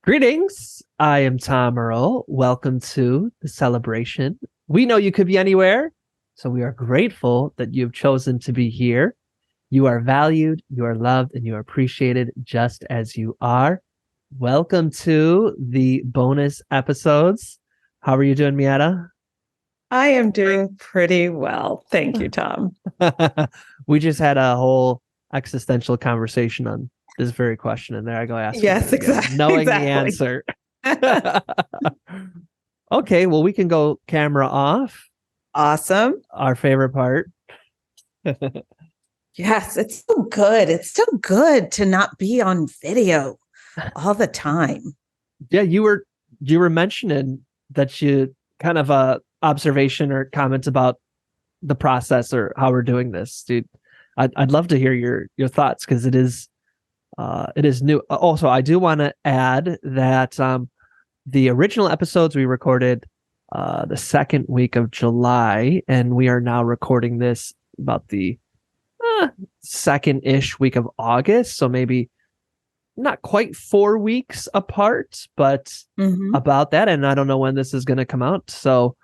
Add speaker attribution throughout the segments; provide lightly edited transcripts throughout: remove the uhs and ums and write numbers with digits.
Speaker 1: Greetings. I am Tom Earl. Welcome to the celebration. We know you could be anywhere, so we are grateful that you have chosen to be here. You are valued, you are loved, and you are appreciated just as you are. Welcome to the bonus episodes. How are you doing, Miata?
Speaker 2: I am doing pretty well. Thank you, Tom.
Speaker 1: We just had a whole existential conversation on this very question, and there I go asking
Speaker 2: Yes,
Speaker 1: it again, knowing the
Speaker 2: exactly.
Speaker 1: answer. Okay, well, we can go camera off.
Speaker 2: Awesome.
Speaker 1: Our favorite part.
Speaker 2: Yes, it's so good. It's so good to not be on video all the time.
Speaker 1: Yeah, you were mentioning that you kind of a observation or comments about the process or how we're doing this, dude. I'd love to hear your thoughts because it is new. Also, I do want to add that the original episodes we recorded the second week of July, and we are now recording this about the second-ish week of August. So maybe not quite 4 weeks apart, but about that. And I don't know when this is going to come out. So,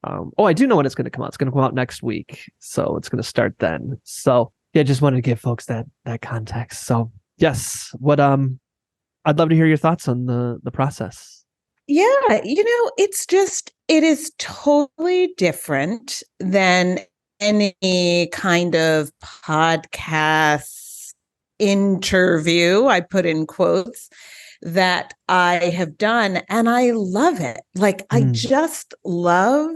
Speaker 1: I do know when it's going to come out. It's going to come out next week. So it's going to start then. So yeah, just wanted to give folks that context. So yes, I'd love to hear your thoughts on the process.
Speaker 2: Yeah, it is totally different than any kind of podcast interview, I put in quotes, that I have done. And I love it. I just love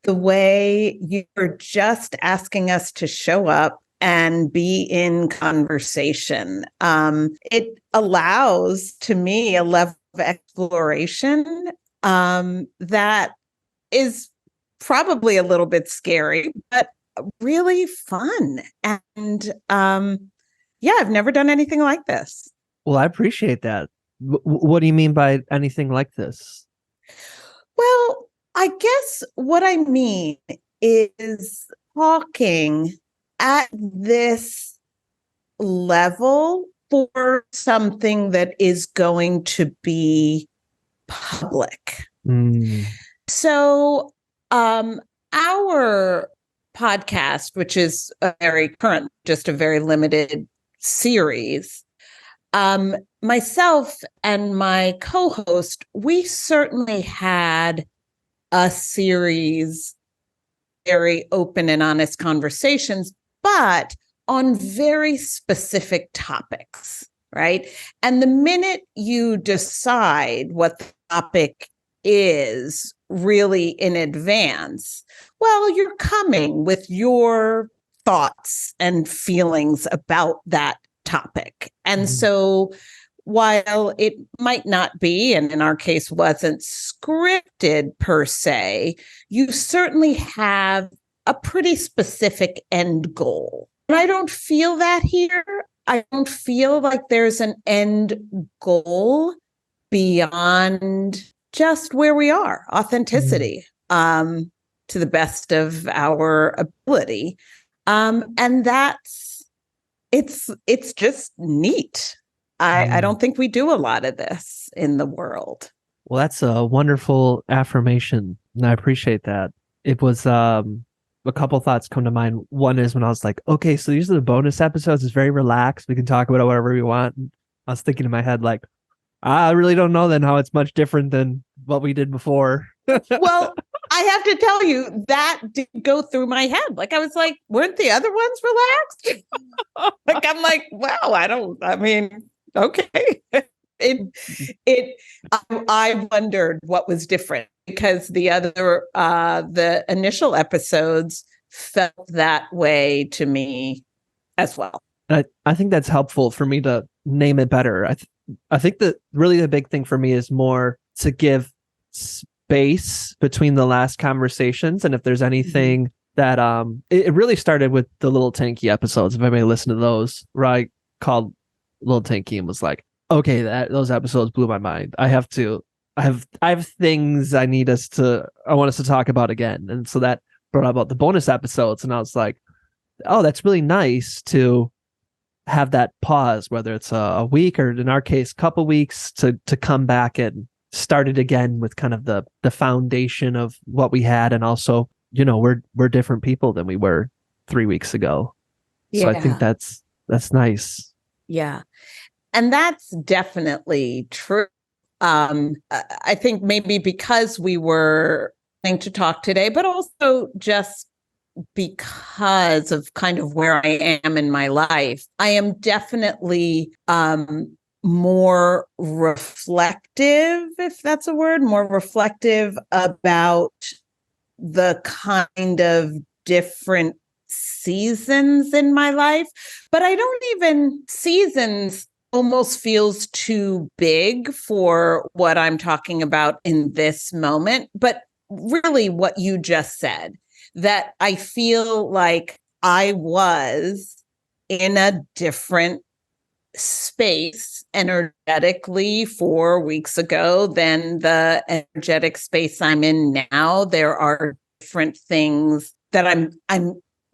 Speaker 2: the way you're just asking us to show up and be in conversation. It allows, to me, a level of exploration that is probably a little bit scary, but really fun. And I've never done anything like this.
Speaker 1: Well, I appreciate that. What do you mean by anything like this?
Speaker 2: Well, I guess what I mean is talking at this level for something that is going to be public. So, our podcast, which is a very current, just a very limited series, myself and my co-host, we certainly had a series, very open and honest conversations, but on very specific topics, right? And the minute you decide what the topic is really in advance, well, you're coming with your thoughts and feelings about that topic. And so while it might not be, and in our case wasn't scripted per se, you certainly have a pretty specific end goal. And I don't feel that here. I don't feel like there's an end goal beyond just where we are, authenticity, to the best of our ability. And it's just neat. I don't think we do a lot of this in the world.
Speaker 1: Well, that's a wonderful affirmation, and I appreciate that. It was a couple thoughts come to mind. One is when I was like, okay, so these are the bonus episodes. It's very relaxed. We can talk about whatever we want. And I was thinking in my head, like, I really don't know then how it's much different than what we did before.
Speaker 2: Well, I have to tell you, that did go through my head. I was like, weren't the other ones relaxed? I'm like, wow, okay. I wondered what was different because the initial episodes felt that way to me as well.
Speaker 1: I think that's helpful for me to name it better. I think that really the big thing for me is more to give space between the last conversations. And if there's anything that it really started with the Little Tanky episodes. If anybody listened to those, where I called Little Tanky and was like, okay, those episodes blew my mind. I have things I want us to talk about again. And so that brought about the bonus episodes. And I was like, oh, that's really nice to have that pause, whether it's a week or in our case, couple weeks to come back and start it again with kind of the foundation of what we had. And also, we're different people than we were 3 weeks ago. So I think
Speaker 2: Yeah.
Speaker 1: that's nice.
Speaker 2: Yeah. And that's definitely true. I think maybe because we were going to talk today, but also just because of kind of where I am in my life, I am definitely more reflective, if that's a word, more reflective about the kind of different seasons in my life. But I don't even, seasons almost feels too big for what I'm talking about in this moment. But really, what you just said, that I feel like I was in a different space energetically 4 weeks ago than the energetic space I'm in now. There are different things that I'm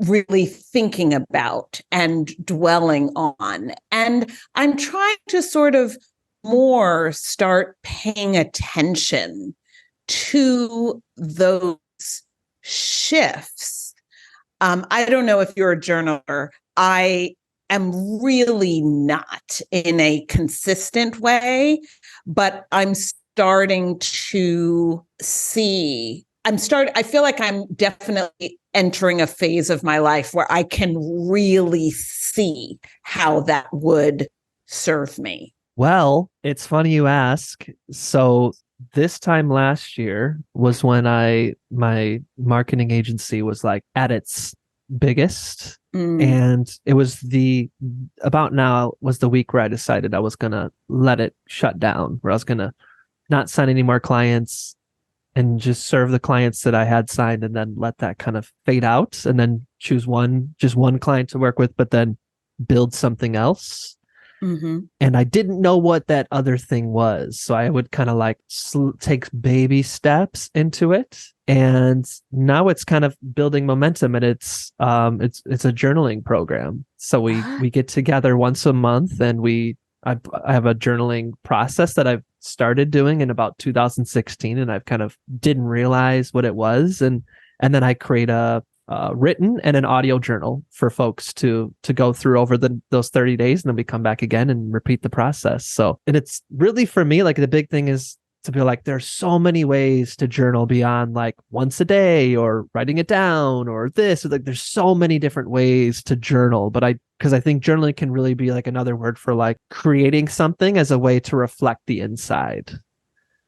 Speaker 2: really thinking about and dwelling on. And I'm trying to sort of more start paying attention to those shifts. I don't know if you're a journaler. I am really not in a consistent way, but I'm starting to see. I feel like I'm definitely entering a phase of my life where I can really see how that would serve me.
Speaker 1: Well, it's funny you ask. So this time last year was when my marketing agency was like at its biggest.
Speaker 2: Mm.
Speaker 1: And it was about now was the week where I decided I was gonna let it shut down, where I was gonna not sign any more clients and just serve the clients that I had signed and then let that kind of fade out and then choose just one client to work with, but then build something else.
Speaker 2: Mm-hmm.
Speaker 1: And I didn't know what that other thing was. So I would kind of like take baby steps into it. And now it's kind of building momentum, and it's a journaling program. So we get together once a month, and I have a journaling process that I've started doing in about 2016, and I've kind of didn't realize what it was, and then I create a written and an audio journal for folks to go through over those 30 days, and then we come back again and repeat the process. So, and it's really, for me, like, the big thing is to be like, there's so many ways to journal beyond like once a day or writing it down or this. Like, there's so many different ways to journal, because I think journaling can really be like another word for like creating something as a way to reflect the inside.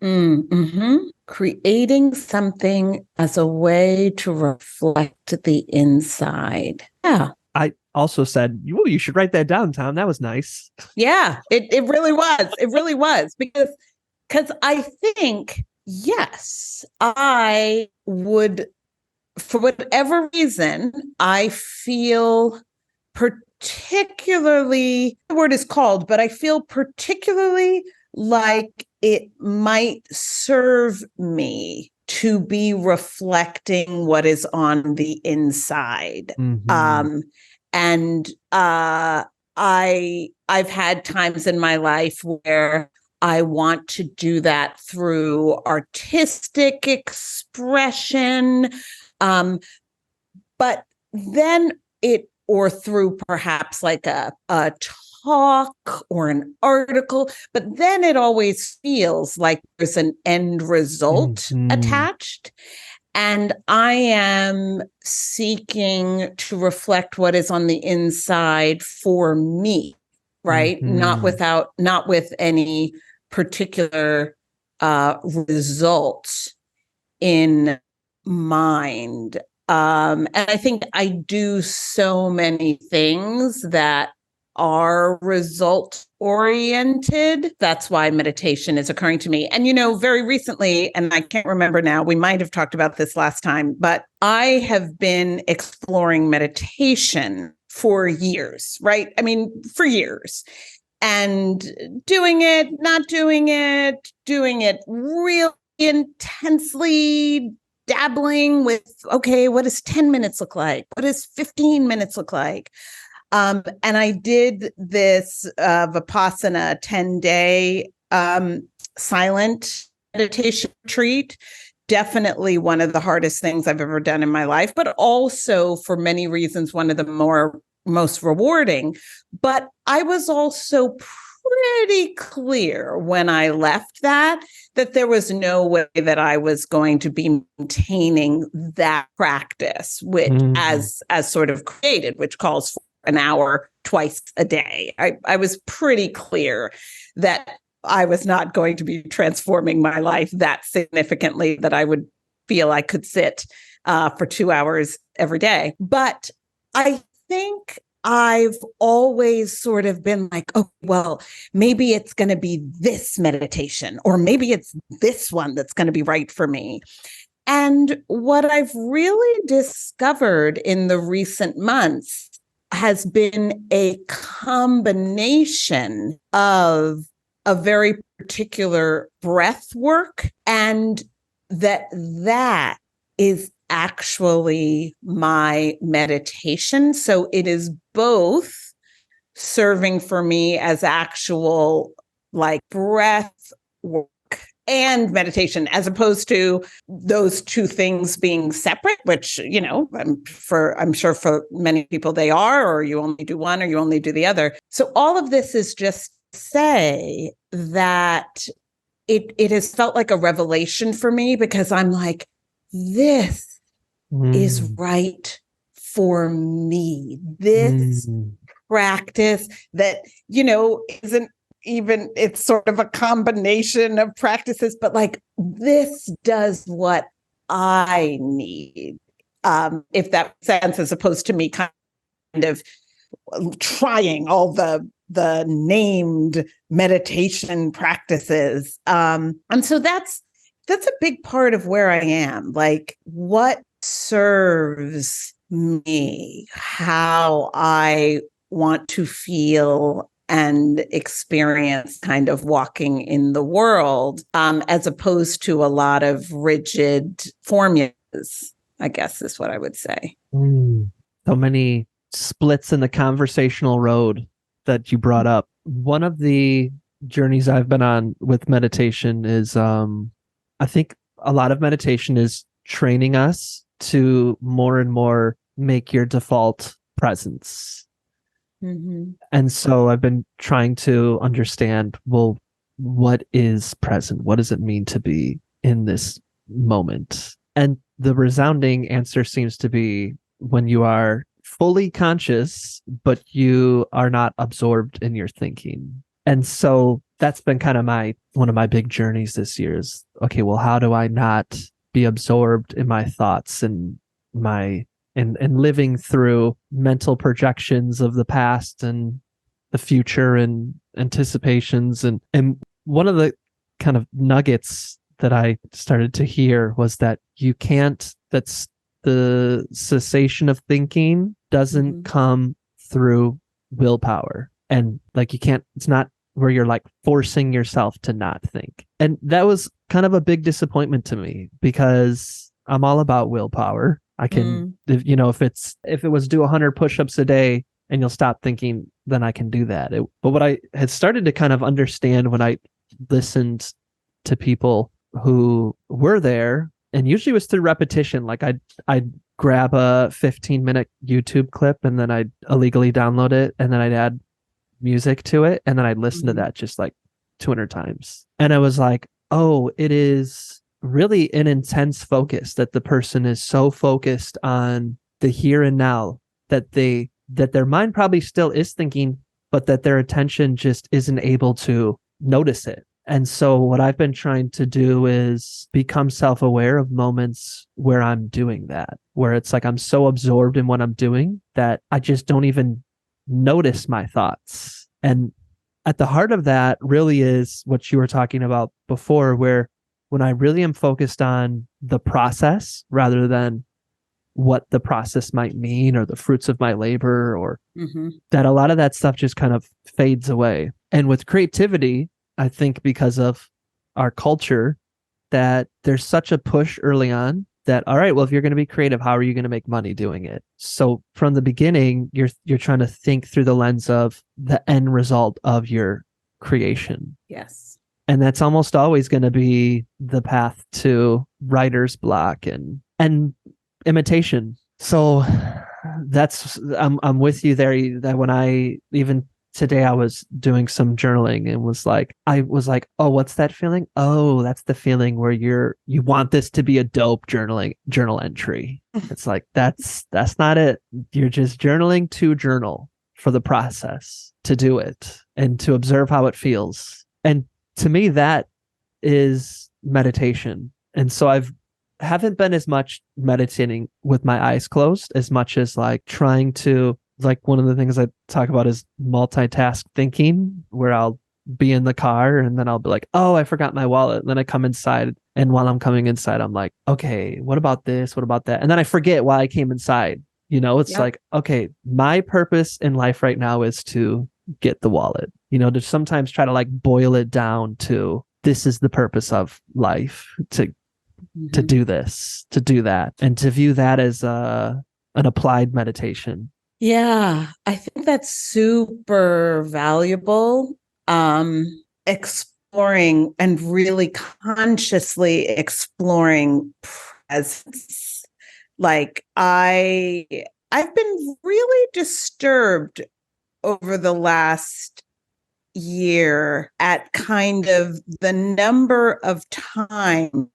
Speaker 2: Mm-hmm. Creating something as a way to reflect the inside. Yeah.
Speaker 1: I also said, you should write that down, Tom. That was nice.
Speaker 2: Yeah, it really was. It really was, because I think, yes, I would, for whatever reason, I feel particularly, the word is called, but I feel particularly like it might serve me to be reflecting what is on the inside.
Speaker 1: Mm-hmm.
Speaker 2: And I've had times in my life where I want to do that through artistic expression, but then or through perhaps like a talk or an article, but then it always feels like there's an end result
Speaker 1: Mm-hmm.
Speaker 2: attached. And I am seeking to reflect what is on the inside for me, right?
Speaker 1: Mm-hmm.
Speaker 2: Not with any particular results in mind. And I think I do so many things that are result oriented. That's why meditation is occurring to me. And, very recently, and I can't remember now, we might have talked about this last time, but I have been exploring meditation for years, right? I mean, for years. And doing it, not doing it real intensely, dabbling with, okay, what does 10 minutes look like? What does 15 minutes look like? And I did this Vipassana 10-day silent meditation retreat. Definitely one of the hardest things I've ever done in my life, but also for many reasons, one of the most rewarding. But I was also pretty clear when I left that there was no way that I was going to be maintaining that practice, which as sort of created, which calls for an hour twice a day. I was pretty clear that I was not going to be transforming my life that significantly that I would feel I could sit for 2 hours every day. But I think I've always sort of been like, oh, well, maybe it's going to be this meditation, or maybe it's this one that's going to be right for me. And what I've really discovered in the recent months has been a combination of a very particular breath work, and that is actually my meditation. So it is both serving for me as actual like breath work and meditation, as opposed to those two things being separate, which, you know, I'm sure for many people they are, or you only do one or you only do the other. So all of this is just to say that it has felt like a revelation for me, because I'm like, this is right for me. This practice that, you know, isn't even, it's sort of a combination of practices, but like this does what I need, if that makes sense, as opposed to me kind of trying all the named meditation practices. And so that's a big part of where I am. Like, what serves me, how I want to feel and experience kind of walking in the world, as opposed to a lot of rigid formulas, I guess is what I would say.
Speaker 1: So many splits in the conversational road that you brought up. One of the journeys I've been on with meditation is, I think a lot of meditation is training us to more and more make your default presence. And so I've been trying to understand, well, what is present? What does it mean to be in this moment? And the resounding answer seems to be when you are fully conscious, but you are not absorbed in your thinking. And so that's been kind of one of my big journeys this year is, okay, well, how do I not be absorbed in my thoughts and living through mental projections of the past and the future and anticipations. And one of the kind of nuggets that I started to hear was that that's the cessation of thinking doesn't come through willpower. And like, it's not where you're like forcing yourself to not think. And that was kind of a big disappointment to me, because I'm all about willpower. I can, if it was do 100 push-ups a day and you'll stop thinking, then I can do that. But what I had started to kind of understand when I listened to people who were there, and usually it was through repetition, like I'd grab a 15-minute YouTube clip and then I'd illegally download it, and then I'd add music to it, and then I'd listen to that just like 200 times. And I was like, oh, it is really an intense focus, that the person is so focused on the here and now that their mind probably still is thinking, but that their attention just isn't able to notice it. And so what I've been trying to do is become self-aware of moments where I'm doing that, where it's like I'm so absorbed in what I'm doing that I just don't even notice my thoughts. And at the heart of that really is what you were talking about before, where when I really am focused on the process rather than what the process might mean or the fruits of my labor, or that a lot of that stuff just kind of fades away. And with creativity, I think because of our culture, that there's such a push early on that, all right, well, if you're going to be creative, how are you going to make money doing it? So from the beginning, you're trying to think through the lens of the end result of your creation.
Speaker 2: Yes.
Speaker 1: And that's almost always going to be the path to writer's block and imitation. So that's I'm with you there, that when I even today I was doing some journaling and I was like, oh, what's that feeling? Oh, that's the feeling where you want this to be a dope journal entry. It's like that's not it. You're just journaling to journal for the process, to do it and to observe how it feels. And to me, that is meditation. And so I've haven't been as much meditating with my eyes closed as much as like trying to, like, one of the things I talk about is multitask thinking, where I'll be in the car and then I'll be like, oh, I forgot my wallet. And then I come inside. And while I'm coming inside, I'm like, okay, what about this? What about that? And then I forget why I came inside. It's
Speaker 2: Yep.
Speaker 1: like, okay, my purpose in life right now is to get the wallet, to sometimes try to like boil it down to this is the purpose of life, to do this, to do that, and to view that as an applied meditation.
Speaker 2: Yeah, I think that's super valuable. Exploring and really consciously exploring presence. Like I've been really disturbed over the last year at kind of the number of times,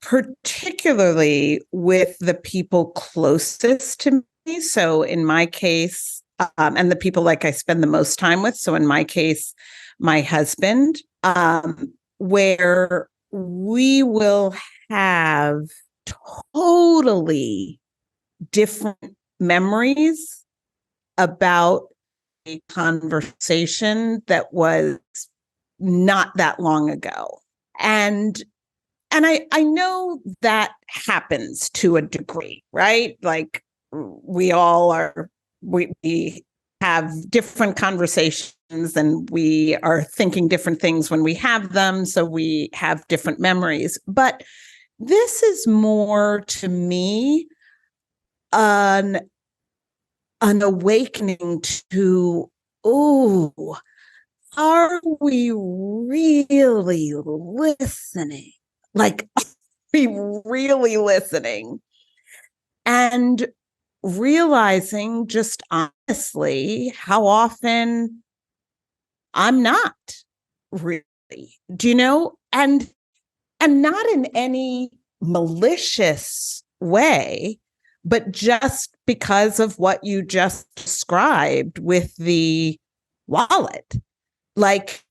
Speaker 2: particularly with the people closest to me. So in my case, and the people like I spend the most time with. So in my case, my husband, where we will have totally different memories about a conversation that was not that long ago. And I know that happens to a degree, right? Like we all are, we have different conversations and we are thinking different things when we have them. So we have different memories. But this is more to me an awakening to, oh, are we really listening? Like, are we really listening? And realizing just honestly how often I'm not really, do you know? And not in any malicious way, but just because of what you just described with the wallet. Like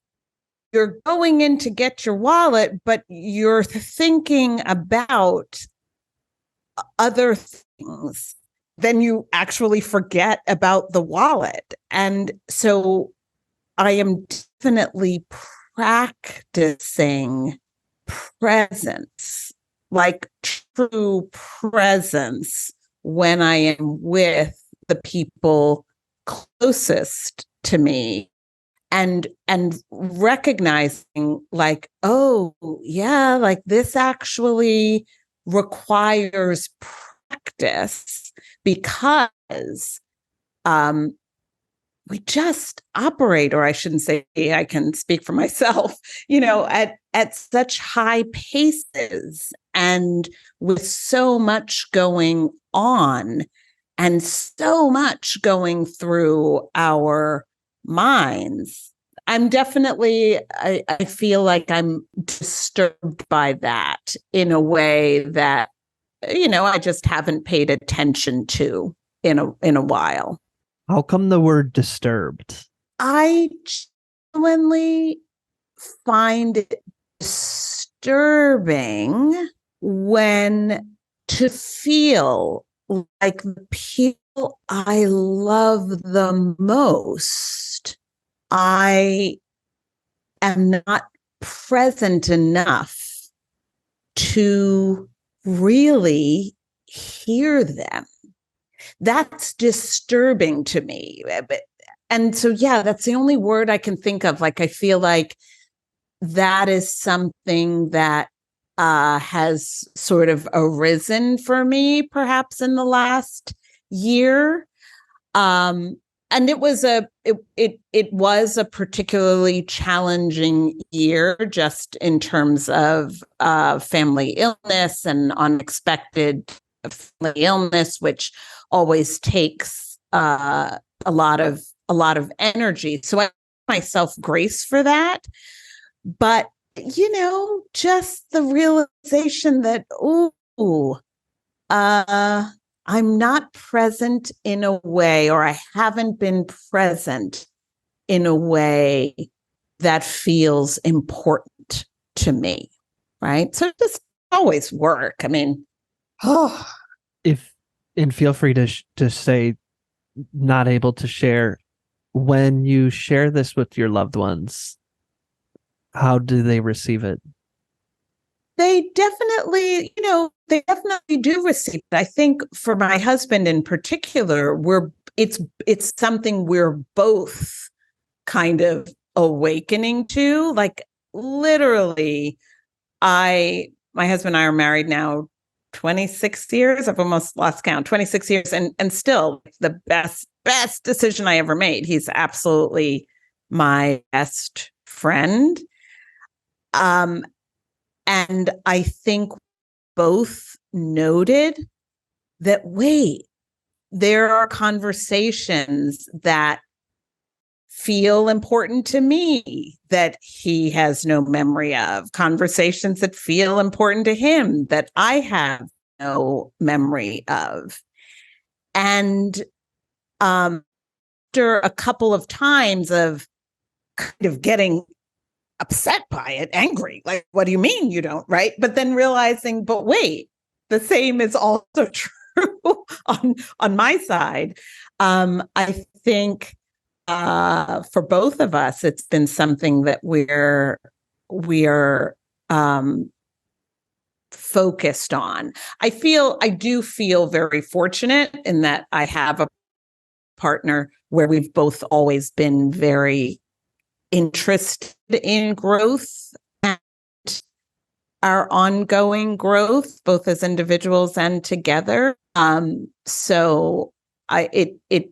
Speaker 2: you're going in to get your wallet, but you're thinking about other things. Then you actually forget about the wallet. And so I am definitely practicing presence, like true presence when I am with the people closest to me, and recognizing like, oh yeah, like this actually requires practice because we just operate, or I shouldn't say, I can speak for myself, at such high paces and with so much going on and so much going through our minds. I'm definitely, I feel like I'm disturbed by that in a way that, I just haven't paid attention to in a while.
Speaker 1: How come the word disturbed?
Speaker 2: I genuinely find it disturbing when to feel like the people I love the most, I am not present enough to really hear them. That's disturbing to me. And so, yeah, that's the only word I can think of. Like, I feel like that is something that has sort of arisen for me, perhaps in the last year. And it was a particularly challenging year, just in terms of family illness and unexpected family illness, which always takes a lot of energy. So I give myself grace for that. But just the realization that, I'm not present in a way, or I haven't been present in a way that feels important to me. Right. So just always work. I mean,
Speaker 1: And feel free to say not able to share. When you share this with your loved ones, how do they receive it?
Speaker 2: They definitely do receive it. I think for my husband in particular, it's something we're both kind of awakening to. Like, literally, my husband and I are married now 26 years. I've almost lost count. 26 years, and still the best decision I ever made. He's absolutely my best friend. And I think both noted that, wait, there are conversations that feel important to me that he has no memory of, conversations that feel important to him that I have no memory of. And after a couple of times of kind of getting upset by it, angry, like, what do you mean you don't, right? But then realizing, but wait, the same is also true on my side. I think for both of us, it's been something that we're focused on. I do feel very fortunate in that I have a partner where we've both always been very interested in growth and our ongoing growth, both as individuals and together. So it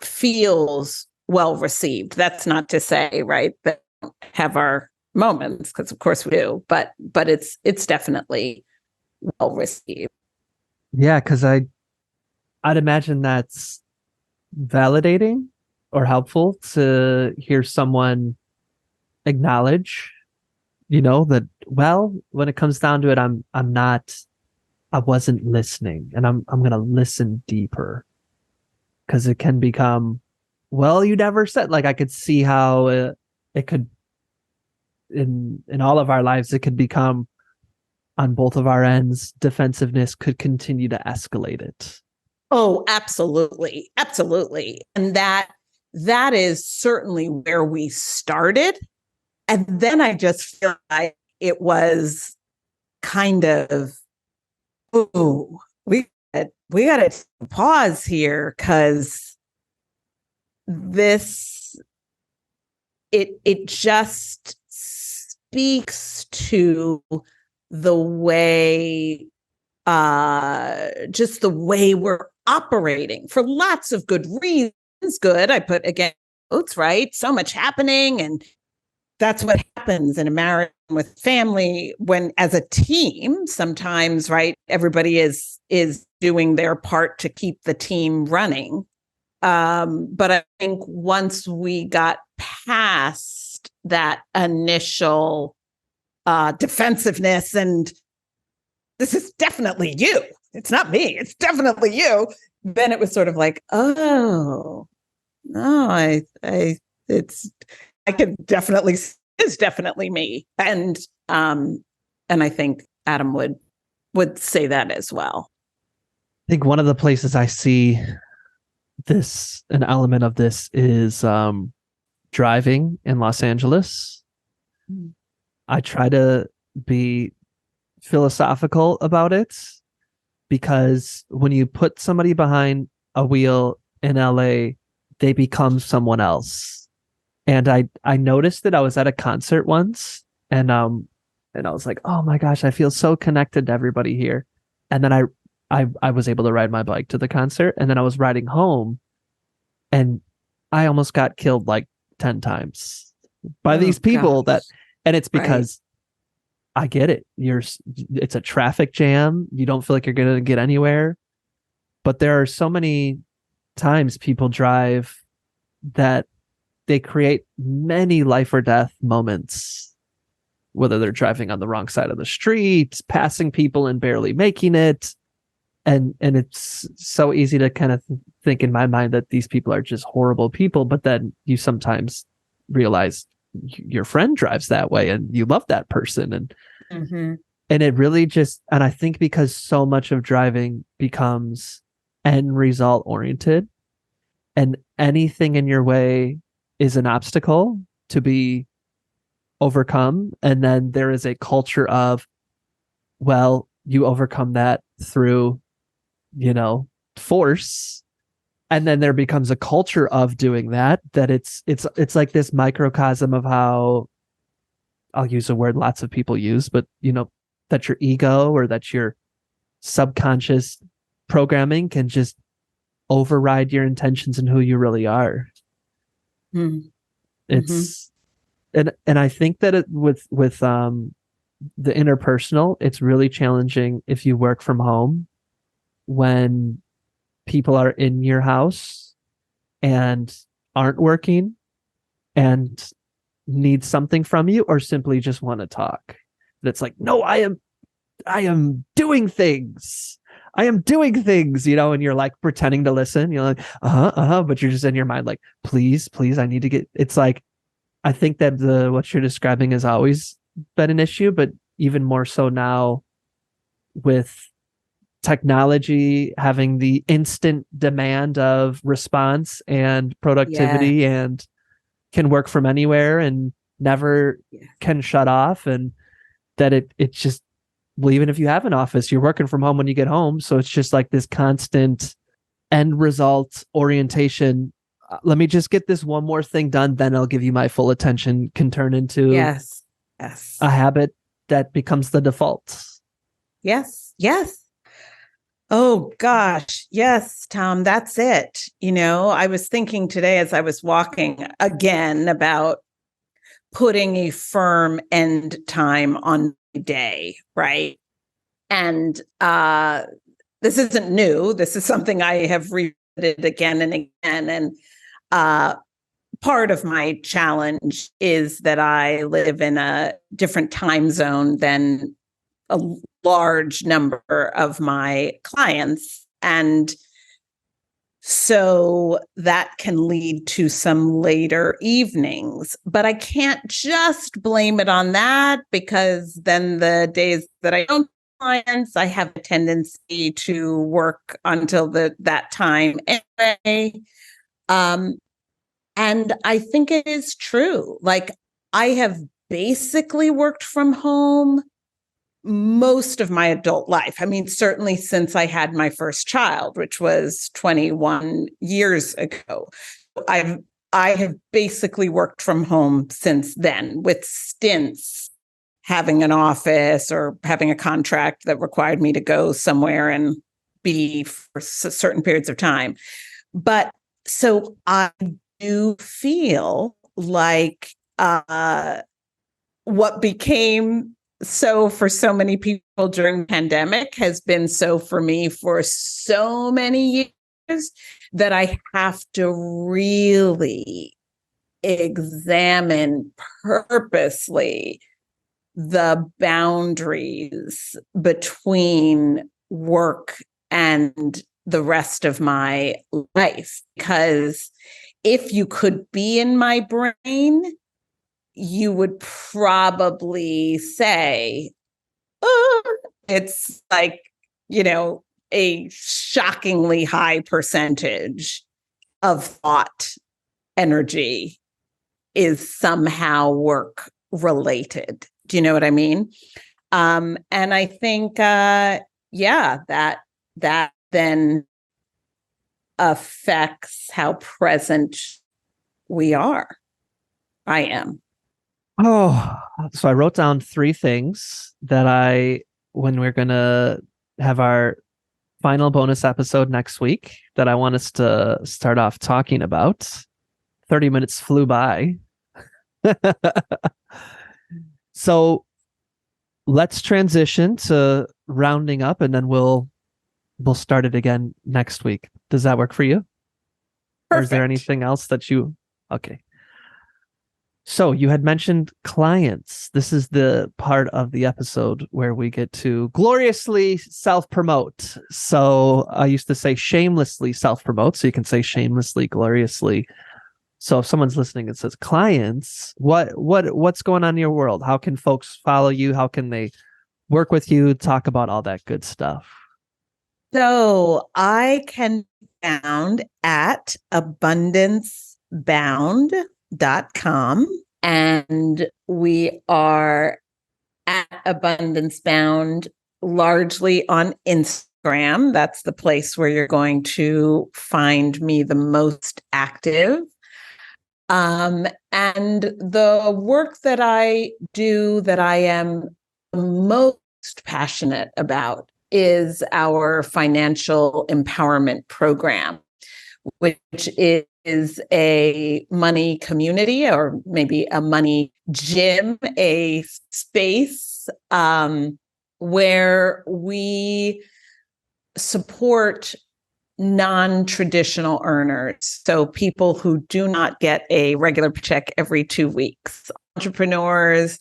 Speaker 2: feels well received. That's not to say, right, that we have our moments, because of course we do, but it's definitely well received.
Speaker 1: Yeah, because I'd imagine that's validating or helpful to hear someone acknowledge, that, well, when it comes down to it, I wasn't listening, and I'm going to listen deeper, because it can become, well, you never said, like, I could see how it could, in all of our lives, it could become, on both of our ends, defensiveness could continue to escalate it.
Speaker 2: Oh, absolutely. Absolutely. And that is certainly where we started. And then I just feel like it was kind of, oh, we got to pause here, because it just speaks to the way, just the way we're operating for lots of good reasons. Good. I put, again, quotes, right? So much happening. And that's what happens in a marriage with family, when as a team, sometimes, right, everybody is doing their part to keep the team running. But I think once we got past that initial defensiveness, and this is definitely you, it's not me, it's definitely you, then it was sort of like, oh no, I can definitely, it's definitely me. And I think Adam would say that as well.
Speaker 1: I think one of the places I see this, an element of this, is driving in Los Angeles. I try to be philosophical about it, because when you put somebody behind a wheel in LA, they become someone else. And I noticed that I was at a concert once, and And I was like, oh my gosh, I feel so connected to everybody here. And then I was able to ride my bike to the concert, and then I was riding home, and I almost got killed like 10 times by
Speaker 2: Oh
Speaker 1: these people that,
Speaker 2: gosh.
Speaker 1: and it's
Speaker 2: Right.
Speaker 1: because I get it. It's a traffic jam. You don't feel like you're going to get anywhere. But there are so many times people drive that they create many life or death moments, whether they're driving on the wrong side of the street, passing people and barely making it. And it's so easy to kind of think in my mind that these people are just horrible people, but then you sometimes realize your friend drives that way and you love that person.
Speaker 2: Mm-hmm.
Speaker 1: And it really just, and I think because so much of driving becomes end result oriented, and anything in your way is an obstacle to be overcome. And then there is a culture of, well, you overcome that through, you know, force. And then there becomes a culture of doing that, that it's like this microcosm of how, I'll use a word lots of people use, but that your ego or that your subconscious programming can just override your intentions and who you really are.
Speaker 2: Mm-hmm.
Speaker 1: It's and I think that with the interpersonal, it's really challenging if you work from home when people are in your house and aren't working and need something from you, or simply just want to talk. That's like, no, I am doing things. I am doing things, and you're like pretending to listen. You're like, but you're just in your mind like, please, please, I need to get. It's like, I think that the what you're describing has always been an issue, but even more so now with technology having the instant demand of response and
Speaker 2: Yeah.
Speaker 1: productivity, and can work from anywhere and never
Speaker 2: Yeah.
Speaker 1: can shut off. And that it's just, well, even if you have an office, you're working from home when you get home. So it's just like this constant end result orientation. Let me just get this one more thing done, then I'll give you my full attention, can turn into
Speaker 2: Yes. Yes.
Speaker 1: a habit that becomes the default.
Speaker 2: Yes. Yes. Oh gosh. Yes, Tom, that's it. I was thinking today as I was walking again about putting a firm end time on my day, right? And this isn't new. This is something I have repeated again and again. And uh, part of my challenge is that I live in a different time zone than a large number of my clients. And so that can lead to some later evenings. But I can't just blame it on that, because then the days that I don't have clients, I have a tendency to work until that time anyway. Um, and I think it is true. Like, I have basically worked from home most of my adult life. I mean, certainly since I had my first child, which was 21 years ago. I've I have basically worked from home since then, with stints having an office or having a contract that required me to go somewhere and be for certain periods of time. But so I do feel like what became so for so many people during the pandemic has been so for me for so many years, that I have to really examine purposely the boundaries between work and the rest of my life. Because if you could be in my brain, you would probably say, oh, it's like, a shockingly high percentage of thought energy is somehow work related. Do you know what I mean? And I think, yeah, that then affects how present we are. I am.
Speaker 1: Oh, so I wrote down three things that when we're gonna have our final bonus episode next week, that I want us to start off talking about. 30 minutes flew by. So let's transition to rounding up, and then we'll start it again next week. Does that work for you? Or is there
Speaker 2: Perfect.
Speaker 1: anything else that you okay. So you had mentioned clients. This is the part of the episode where we get to gloriously self-promote. So I used to say shamelessly self-promote, so you can say shamelessly, gloriously. So if someone's listening and says clients, what's going on in your world? How can folks follow you? How can they work with you? Talk about all that good stuff.
Speaker 2: So I can be found at abundancebound.com. And we are at Abundance Bound largely on Instagram. That's the place where you're going to find me the most active. And the work that I do that I am most passionate about is our financial empowerment program, which is a money community, or maybe a money gym, a space where we support non-traditional earners. So people who do not get a regular check every 2 weeks, entrepreneurs,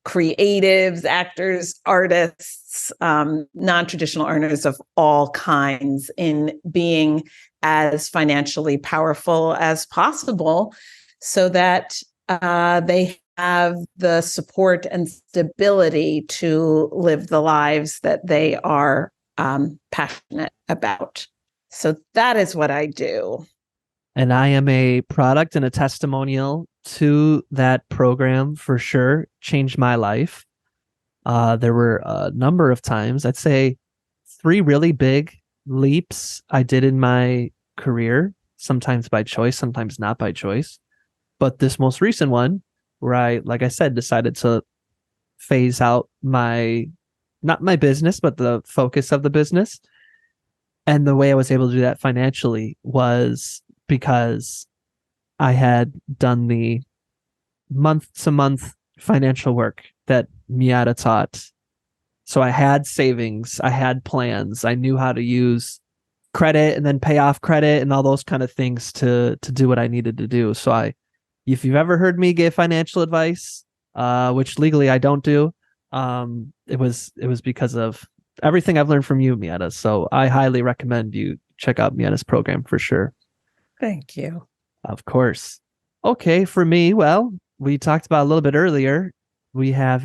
Speaker 2: creatives, actors, artists, non-traditional earners of all kinds, in being as financially powerful as possible so that they have the support and stability to live the lives that they are passionate about. So that is what I do.
Speaker 1: And I am a product and a testimonial to that program for sure. Changed my life. There were a number of times, I'd say three really big leaps I did in my career, sometimes by choice, sometimes not by choice. But this most recent one, where I, like I said, decided to phase out not my business, but the focus of the business. And the way I was able to do that financially was because I had done the month to month financial work that Miata taught. So I had savings, I had plans, I knew how to use credit and then pay off credit and all those kind of things to do what I needed to do. So if you've ever heard me give financial advice, which legally I don't do, it was because of everything I've learned from you, Miata. So I highly recommend you check out Miata's program for sure.
Speaker 2: Thank you.
Speaker 1: Of course. Okay, for me, well, we talked about a little bit earlier. We have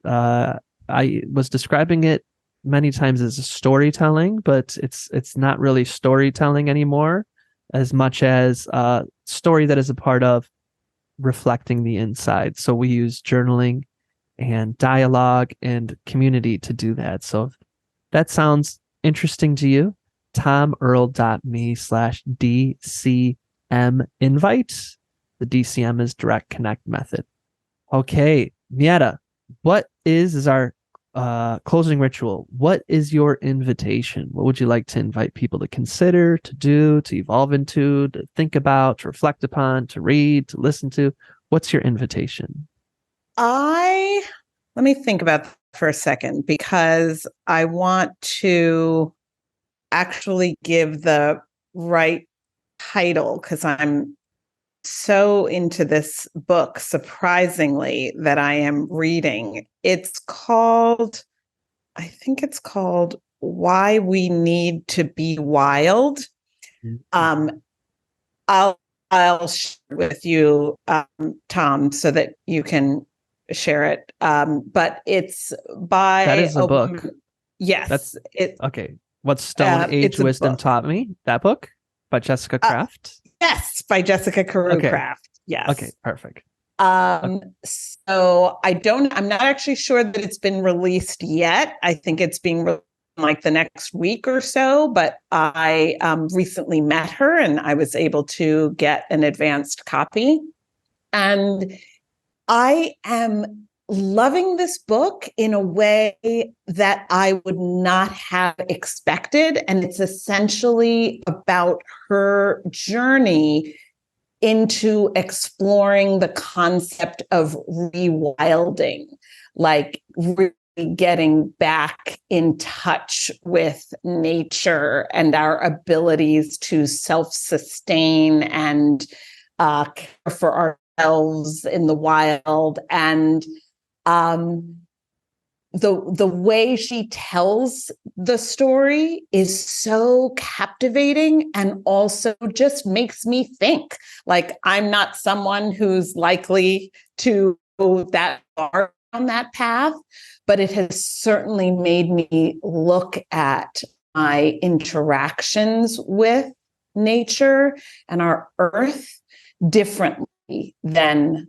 Speaker 1: uh I was describing it many times as storytelling, but it's not really storytelling anymore as much as story that is a part of reflecting the inside. So we use journaling and dialogue and community to do that. So if that sounds interesting to you, tomearl.me/DCM invite. The DCM is direct connect method. Okay, Miata, what is our closing ritual? What is your invitation? What would you like to invite people to consider, to do, to evolve into, to think about, to reflect upon, to read, to listen to? What's your invitation?
Speaker 2: I Let me think about that for a second, because I want to actually give the right title, because I'm so into this book, surprisingly, that I am reading. I think it's called Why We Need to Be Wild.
Speaker 1: Mhm.
Speaker 2: Um, I'll I'll share it with you, Tom, so that you can share it. But it's
Speaker 1: That
Speaker 2: by
Speaker 1: is a
Speaker 2: a
Speaker 1: book.
Speaker 2: woman. Yes,
Speaker 1: That's okay. What Stone Age
Speaker 2: it's a
Speaker 1: Wisdom
Speaker 2: book.
Speaker 1: Taught Me? That book by Jessica
Speaker 2: Uh,
Speaker 1: Kraft.
Speaker 2: yes, by Jessica Carew
Speaker 1: Okay.
Speaker 2: Craft.
Speaker 1: Okay.
Speaker 2: Yes.
Speaker 1: Perfect. Okay.
Speaker 2: So I'm not actually sure that it's been released yet. I think it's being released like the next week or so, but I recently met her and I was able to get an advanced copy. And I am loving this book in a way that I would not have expected. And it's essentially about her journey into exploring the concept of rewilding, like really getting back in touch with nature and our abilities to self-sustain and care for ourselves in the wild. And the way she tells the story is so captivating and also just makes me think. Like, I'm not someone who's likely to go that far on that path, but it has certainly made me look at my interactions with nature and our earth differently than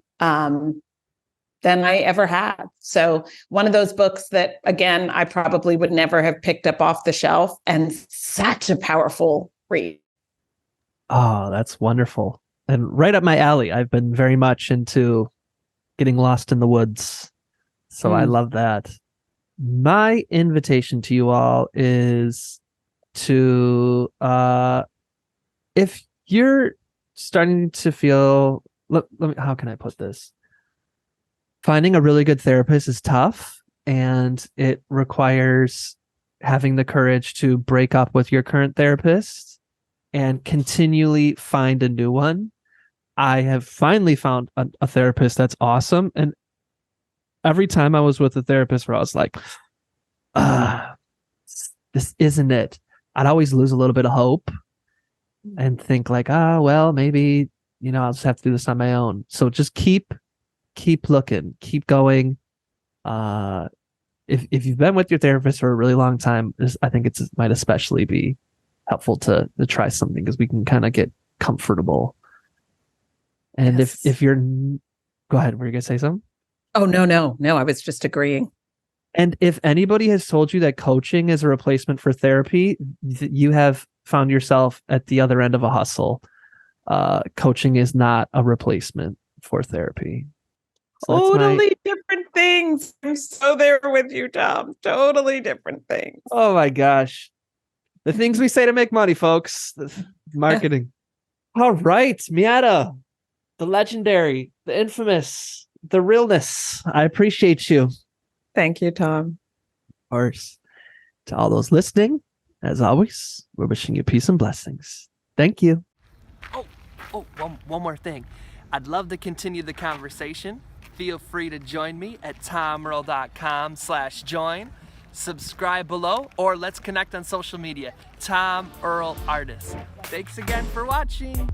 Speaker 2: I ever had. So one of those books that, again, I probably would never have picked up off the shelf, and such a powerful read.
Speaker 1: Oh, that's wonderful. And right up my alley. I've been very much into getting lost in the woods. So I love that. My invitation to you all is to if you're starting to feel let me, how can I put this? Finding a really good therapist is tough, and it requires having the courage to break up with your current therapist and continually find a new one. I have finally found a therapist that's awesome. And every time I was with a therapist where I was like, this isn't it, I'd always lose a little bit of hope and think like, well, maybe, I'll just have to do this on my own. So just keep looking, keep going. If you've been with your therapist for a really long time, I think it might especially be helpful to try something, because we can kind of get comfortable. And
Speaker 2: Yes.
Speaker 1: if you're, go ahead, were you gonna say something?
Speaker 2: Oh, no, I was just agreeing.
Speaker 1: And if anybody has told you that coaching is a replacement for therapy, you have found yourself at the other end of a hustle. Coaching is not a replacement for therapy. So
Speaker 2: Totally different things. I'm so there with you, Tom. Totally different things.
Speaker 1: Oh my gosh. The things we say to make money, folks. Marketing. All right, Miata, the legendary, the infamous, the realness. I appreciate you.
Speaker 2: Thank you, Tom.
Speaker 1: Of course. To all those listening, as always, we're wishing you peace and blessings. Thank you. One more thing. I'd love to continue the conversation. Feel free to join me at tomearl.com/join. Subscribe below, or let's connect on social media. Tom Earl Artist. Thanks again for watching.